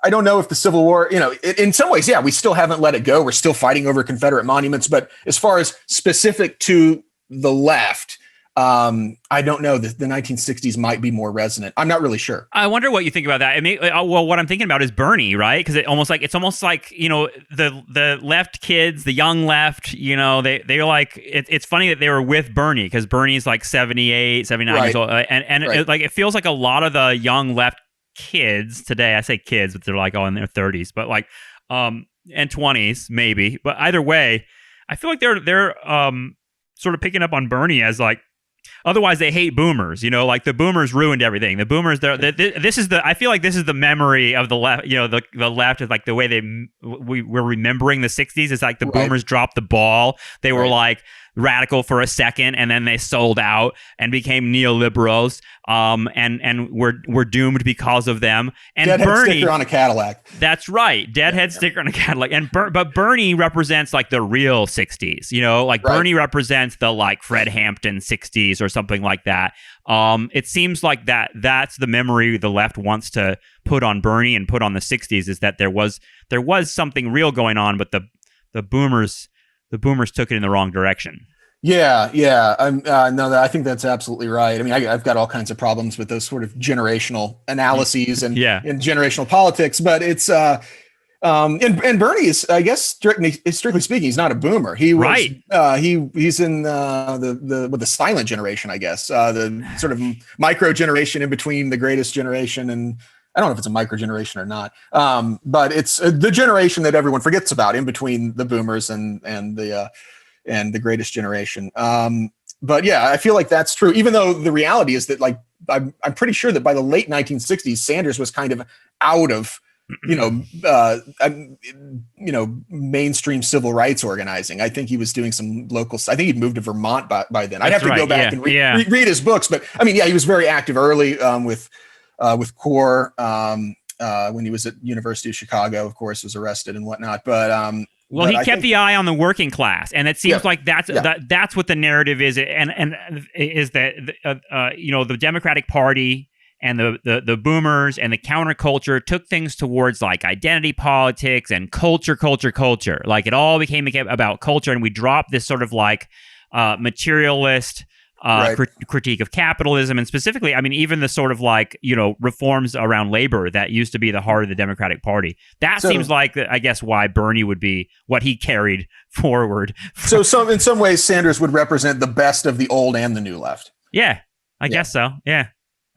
I don't know if the Civil War, in some ways, we still haven't let it go. We're still fighting over Confederate monuments, but as far as specific to the left, I don't know. The 1960s might be more resonant. I'm not really sure. I wonder what you think about that. I mean, what I'm thinking about is Bernie, right? Because it's almost like the left kids, the young left. They're like it's funny that they were with Bernie because Bernie's like 78, 79 years old, and it feels like a lot of the young left kids today. I say kids, but they're like in their 30s, but and 20s maybe. But either way, I feel like they're sort of picking up on Bernie as like. Otherwise, they hate boomers. Like the boomers ruined everything. The boomers, I feel like this is the memory of the left. The left is like the way we're remembering the 60s. It's like the boomers dropped the ball. They were like radical for a second, and then they sold out and became neoliberals. And we're doomed because of them. And Deadhead Bernie sticker on a Cadillac. That's right, Deadhead sticker on a Cadillac. But Bernie represents like the real 60s. Bernie represents the like Fred Hampton 60s or something like that. It seems like that's the memory the left wants to put on Bernie and put on the 60s, is that there was something real going on, but the boomers took it in the wrong direction. Yeah. I think that's absolutely right. I mean, I've got all kinds of problems with those sort of generational analyses and generational politics, but it's and Bernie is, I guess, strictly speaking, he's not a boomer. He was he's in the silent generation, I guess, the sort of micro generation in between the greatest generation and. I don't know if it's a micro generation or not, but it's the generation that everyone forgets about in between the boomers and the greatest generation. But yeah, I feel like that's true, even though the reality is that I'm pretty sure that by the late 1960s, Sanders was kind of out of, mainstream civil rights organizing. I think he was doing some local. I think he'd moved to Vermont by then. I'd have to go back and read his books, but I mean, he was very active early with CORE when he was at University of Chicago, of course, was arrested and whatnot. But he kept the eye on the working class, and it seems like that's what the narrative is, and is that the Democratic Party and the boomers and the counterculture took things towards like identity politics and culture. Like it all became about culture, and we dropped this sort of like materialist. Right. critique of capitalism, and specifically, I mean, even the sort of like, reforms around labor that used to be the heart of the Democratic Party. That seems like, I guess, why Bernie would be what he carried forward. So in some ways, Sanders would represent the best of the old and the new left. Yeah, I guess so. Yeah.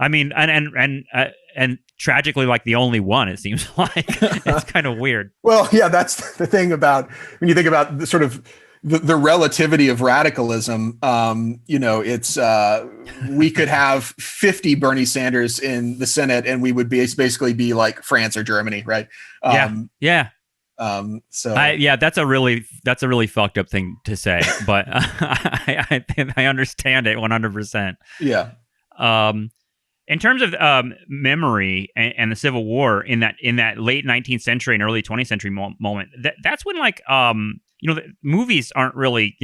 I mean, and tragically, like the only one, it seems like. It's kind of weird. Well, yeah, that's the thing about when you think about the sort of the relativity of radicalism. It's we could have 50 Bernie Sanders in the Senate, and we would basically be like France or Germany, right? Yeah. So that's a really fucked up thing to say, but I understand it 100%. Yeah. In terms of memory and the Civil War in that late 19th century and early 20th century moment, that's when the movies aren't really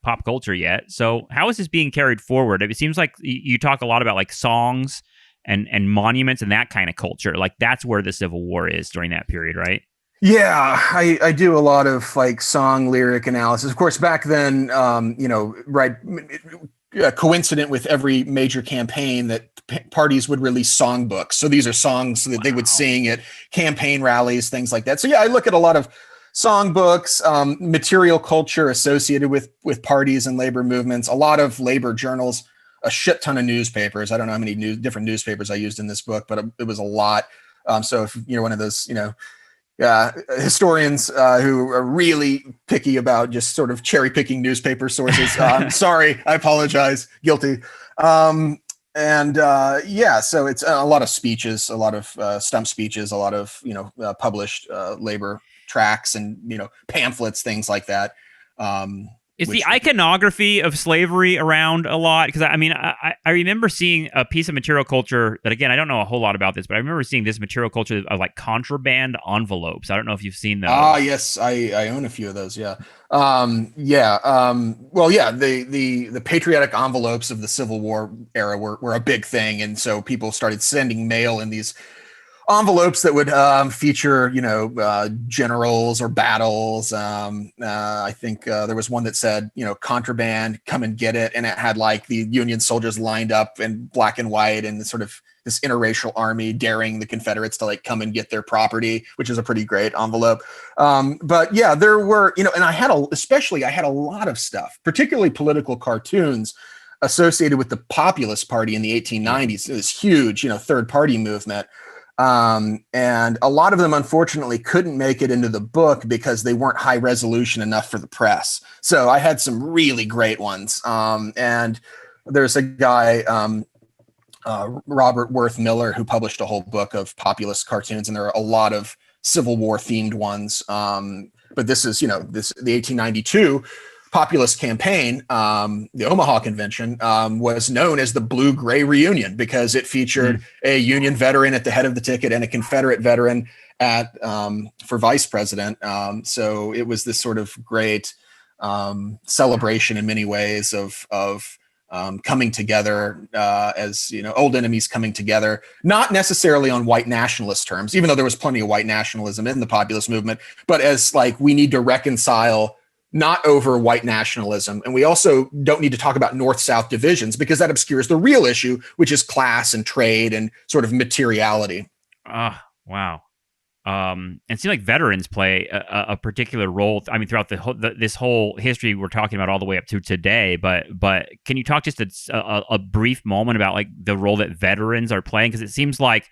pop culture yet. So how is this being carried forward? It seems like you talk a lot about like songs and monuments and that kind of culture. Like that's where the Civil War is during that period, right? Yeah, I do a lot of like song lyric analysis. Of course, back then, right. Coincident with every major campaign that parties would release songbooks. So these are songs that they would sing at campaign rallies, things like that. So yeah, I look at a lot of songbooks, material culture associated with parties and labor movements, a lot of labor journals, a shit ton of newspapers. I don't know how many different newspapers I used in this book, but it was a lot. So if you're one of those, historians who are really picky about just sort of cherry picking newspaper sources. Sorry, I apologize. Guilty. So it's a lot of speeches, a lot of stump speeches, a lot of, published labor tracts and, pamphlets, things like that. Is the iconography of slavery around a lot? Because I remember seeing a piece of material culture that, again, I don't know a whole lot about this, but I remember seeing this material culture of like contraband envelopes. I don't know if you've seen those. Yes, I own a few of those. Yeah. The patriotic envelopes of the Civil War era were a big thing, and so people started sending mail in these envelopes that would feature, generals or battles. I think there was one that said, contraband, come and get it. And it had like the Union soldiers lined up in black and white and sort of this interracial army daring the Confederates to like come and get their property, which is a pretty great envelope. But yeah, there were, and I had a lot of stuff, particularly political cartoons associated with the Populist Party in the 1890s. It was huge, third party movement. And a lot of them, unfortunately, couldn't make it into the book because they weren't high resolution enough for the press. So I had some really great ones. And there's a guy, Robert Worth Miller, who published a whole book of populist cartoons, and there are a lot of Civil War themed ones. But this is, the 1892 populist campaign, the Omaha Convention, was known as the Blue-Gray Reunion because it featured a Union veteran at the head of the ticket and a Confederate veteran for vice president. So it was this sort of great celebration in many ways of coming together as old enemies coming together, not necessarily on white nationalist terms, even though there was plenty of white nationalism in the populist movement, but as like we need to reconcile not over white nationalism. And we also don't need to talk about North-South divisions because that obscures the real issue, which is class and trade and sort of materiality. Wow. And it seems like veterans play a particular role. I mean, throughout this whole history we're talking about all the way up to today. But can you talk just a brief moment about like the role that veterans are playing? Because it seems like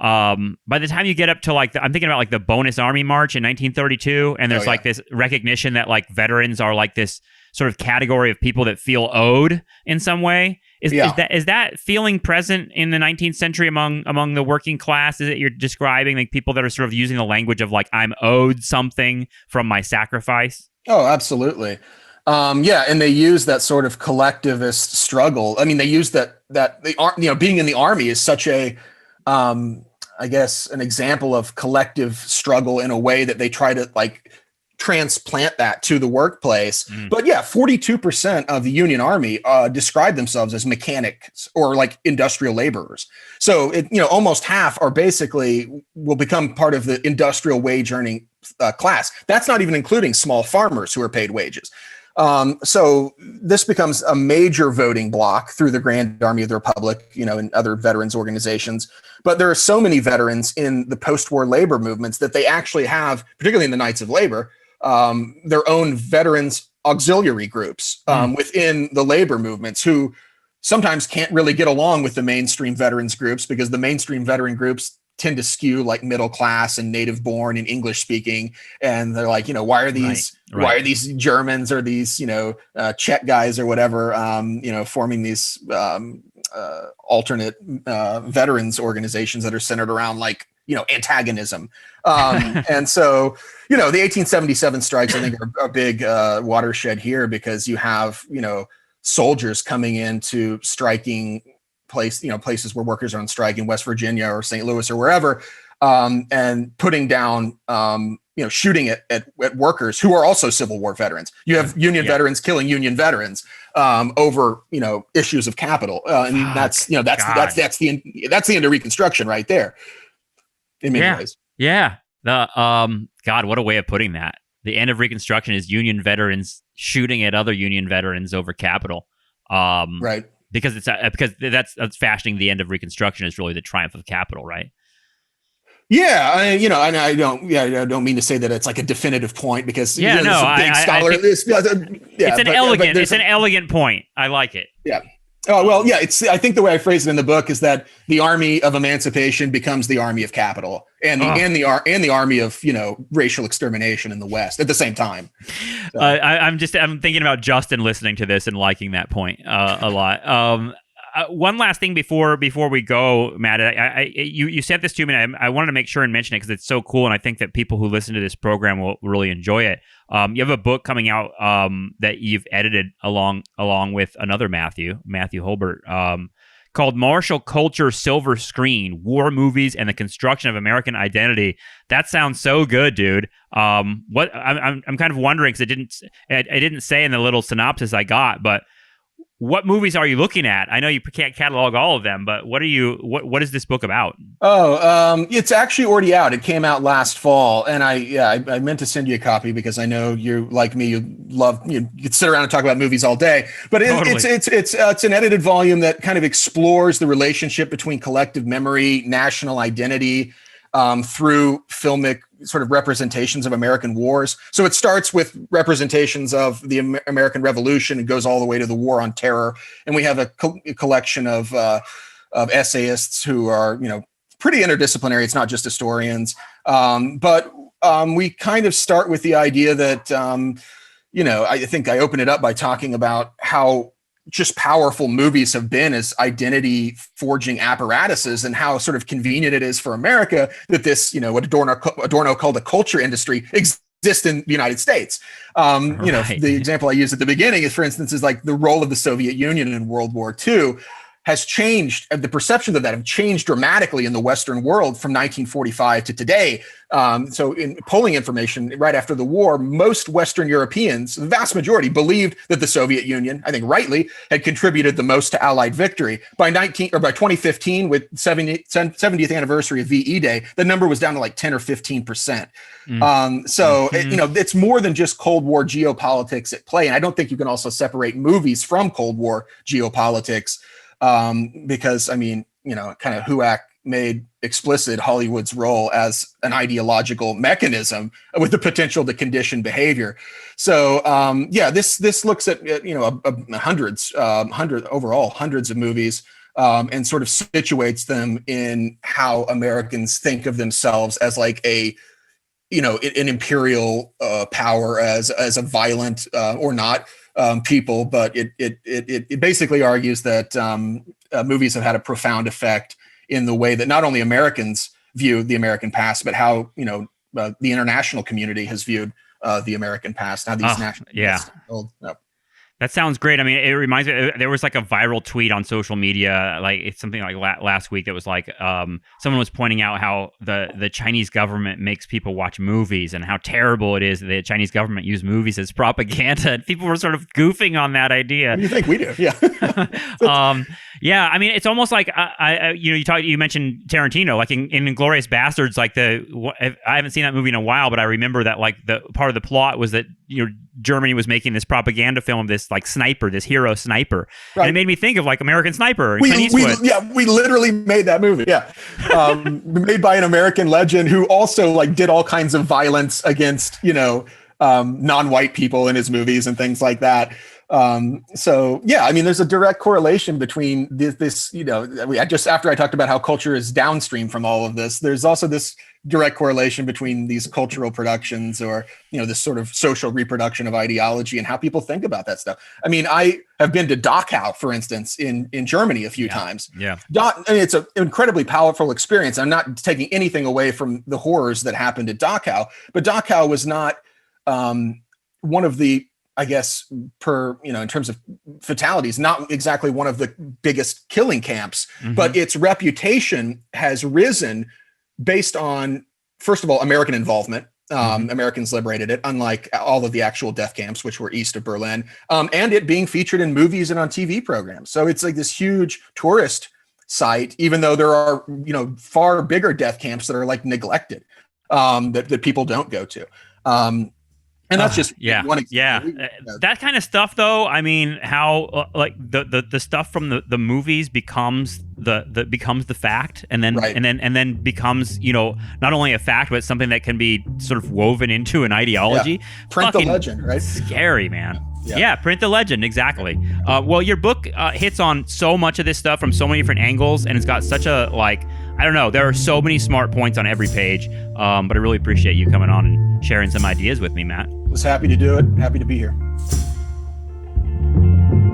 by the time you get up to like I'm thinking about like the Bonus Army March in 1932, and there's like this recognition that like veterans are like this sort of category of people that feel owed in some way. Is that feeling present in the 19th century among the working class? Is it you're describing like people that are sort of using the language of like I'm owed something from my sacrifice? Oh, absolutely. And they use that sort of collectivist struggle. I mean, they use that being in the army is such a I guess an example of collective struggle in a way that they try to like transplant that to the workplace. But yeah, 42% of the Union Army describe themselves as mechanics or like industrial laborers. So almost half are basically will become part of the industrial wage earning class. That's not even including small farmers who are paid wages. So this becomes a major voting bloc through the Grand Army of the Republic, and other veterans organizations. But there are so many veterans in the post-war labor movements that they actually have, particularly in the Knights of Labor, their own veterans auxiliary groups within the labor movements who sometimes can't really get along with the mainstream veterans groups, because the mainstream veteran groups tend to skew like middle class and native born and English speaking. And they're like, why are these Germans or these, Czech guys or whatever, forming these alternate veterans organizations that are centered around like, antagonism. And so, the 1877 strikes, I think, are a big watershed here, because you have, soldiers coming into striking places where workers are on strike in West Virginia or St. Louis or wherever, and putting down, shooting at workers who are also Civil War veterans. You have Union veterans killing Union veterans over, issues of capital, and that's the end of Reconstruction right there. In many ways. Yeah. God, what a way of putting that. The end of Reconstruction is Union veterans shooting at other Union veterans over capital. Right. Because that's fashioning the end of Reconstruction is really the triumph of capital, right? Yeah, I don't mean to say that it's like a definitive point, because it's an elegant point. I like it. Yeah. Oh, well, yeah, I think the way I phrase it in the book is that the army of emancipation becomes the army of capital, and the army of, racial extermination in the West at the same time. So. I'm thinking about Justin listening to this and liking that point a lot. One last thing before we go, Matt, you sent this to me, and I wanted to make sure and mention it because it's so cool, and I think that people who listen to this program will really enjoy it. You have a book coming out that you've edited along with another Matthew Holbert, called Martial Culture Silver Screen: War Movies and the Construction of American Identity. That sounds so good, dude. What I'm kind of wondering, because it didn't say in the little synopsis I got, but what movies are you looking at? I know you can't catalog all of them, but what is this book about? It's actually already out. It came out last fall, and I meant to send you a copy, because I know you, like me, you could sit around and talk about movies all day. But Totally. It's an edited volume that kind of explores the relationship between collective memory, national identity, through filmic sort of representations of American wars. So it starts with representations of the American Revolution and goes all the way to the War on Terror. And we have a collection of essayists who are, pretty interdisciplinary. It's not just historians. But we kind of start with the idea that, I think I open it up by talking about how just powerful movies have been as identity forging apparatuses, and how sort of convenient it is for America that this, what Adorno called a culture industry exists in the United States. The example I use at the beginning is, for instance, is like the role of the Soviet Union in World War II has changed, and the perceptions of that have changed dramatically in the Western world from 1945 to today. So in polling information right after the war, most Western Europeans, the vast majority, believed that the Soviet Union, I think rightly, had contributed the most to Allied victory. By 2015, with 70th anniversary of VE Day, the number was down to like 10 or 15%. It's more than just Cold War geopolitics at play. And I don't think you can also separate movies from Cold War geopolitics. Because kind of HUAC made explicit Hollywood's role as an ideological mechanism with the potential to condition behavior. So, this looks at, hundreds of movies, and sort of situates them in how Americans think of themselves as like an imperial power, as a violent or not people, but it basically argues that movies have had a profound effect in the way that not only Americans view the American past, but how the international community has viewed the American past. How these national That sounds great. I mean, it reminds me, there was like a viral tweet on social media, like it's something like last week. It was like someone was pointing out how the Chinese government makes people watch movies and how terrible it is that the Chinese government use movies as propaganda. And people were sort of goofing on that idea. What do you think we do? Yeah. Yeah, I mean, it's almost like you mentioned Tarantino, like in Inglourious Bastards, like I haven't seen that movie in a while, but I remember that like the part of the plot was that Germany was making this propaganda film of this like sniper, this hero sniper, right. And it made me think of like American Sniper. And we literally made that movie. Yeah, made by an American legend who also like did all kinds of violence against non-white people in his movies and things like that. So yeah, I mean, there's a direct correlation between this, just after I talked about how culture is downstream from all of this, there's also this direct correlation between these cultural productions or, this sort of social reproduction of ideology and how people think about that stuff. I mean, I have been to Dachau, for instance, in Germany a few times. Yeah. It's an incredibly powerful experience. I'm not taking anything away from the horrors that happened at Dachau, but Dachau was not one of the, I guess, in terms of fatalities, not exactly one of the biggest killing camps, but its reputation has risen based on, first of all, American involvement. Americans liberated it, unlike all of the actual death camps, which were east of Berlin, and it being featured in movies and on TV programs. So it's like this huge tourist site, even though there are, far bigger death camps that are like neglected, that people don't go to. And that's just one example. That kind of stuff, though. I mean, how like the stuff from the movies becomes the fact, and then becomes not only a fact, but something that can be sort of woven into an ideology. Yeah. Print the legend, right? Scary, man. Yeah, print the legend, exactly. Well, your book hits on so much of this stuff from so many different angles, and it's got such a I don't know. There are so many smart points on every page, but I really appreciate you coming on and sharing some ideas with me, Matt. Was happy to do it. Happy to be here.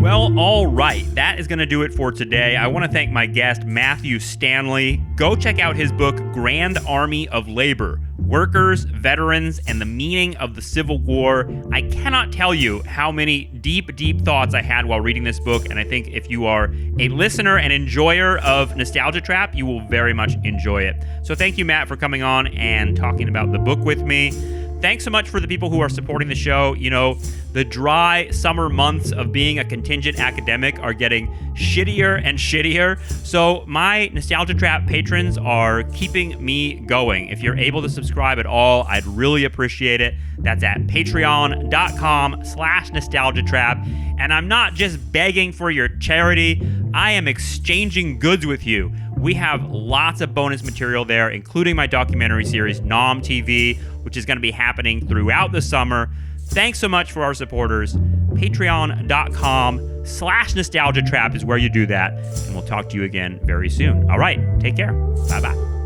Well, all right. That is going to do it for today. I want to thank my guest, Matthew Stanley. Go check out his book, Grand Army of Labor: Workers, Veterans, and the Meaning of the Civil War. I cannot tell you how many deep, deep thoughts I had while reading this book, and I think if you are a listener and enjoyer of Nostalgia Trap, you will very much enjoy it. So thank you, Matt, for coming on and talking about the book with me. Thanks so much for the people who are supporting the show. The dry summer months of being a contingent academic are getting shittier and shittier. So my Nostalgia Trap patrons are keeping me going. If you're able to subscribe at all, I'd really appreciate it. That's at patreon.com/nostalgiatrap. And I'm not just begging for your charity. I am exchanging goods with you. We have lots of bonus material there, including my documentary series, Nom TV, which is going to be happening throughout the summer. Thanks so much for our supporters. Patreon.com/nostalgiatrap is where you do that. And we'll talk to you again very soon. All right. Take care. Bye-bye.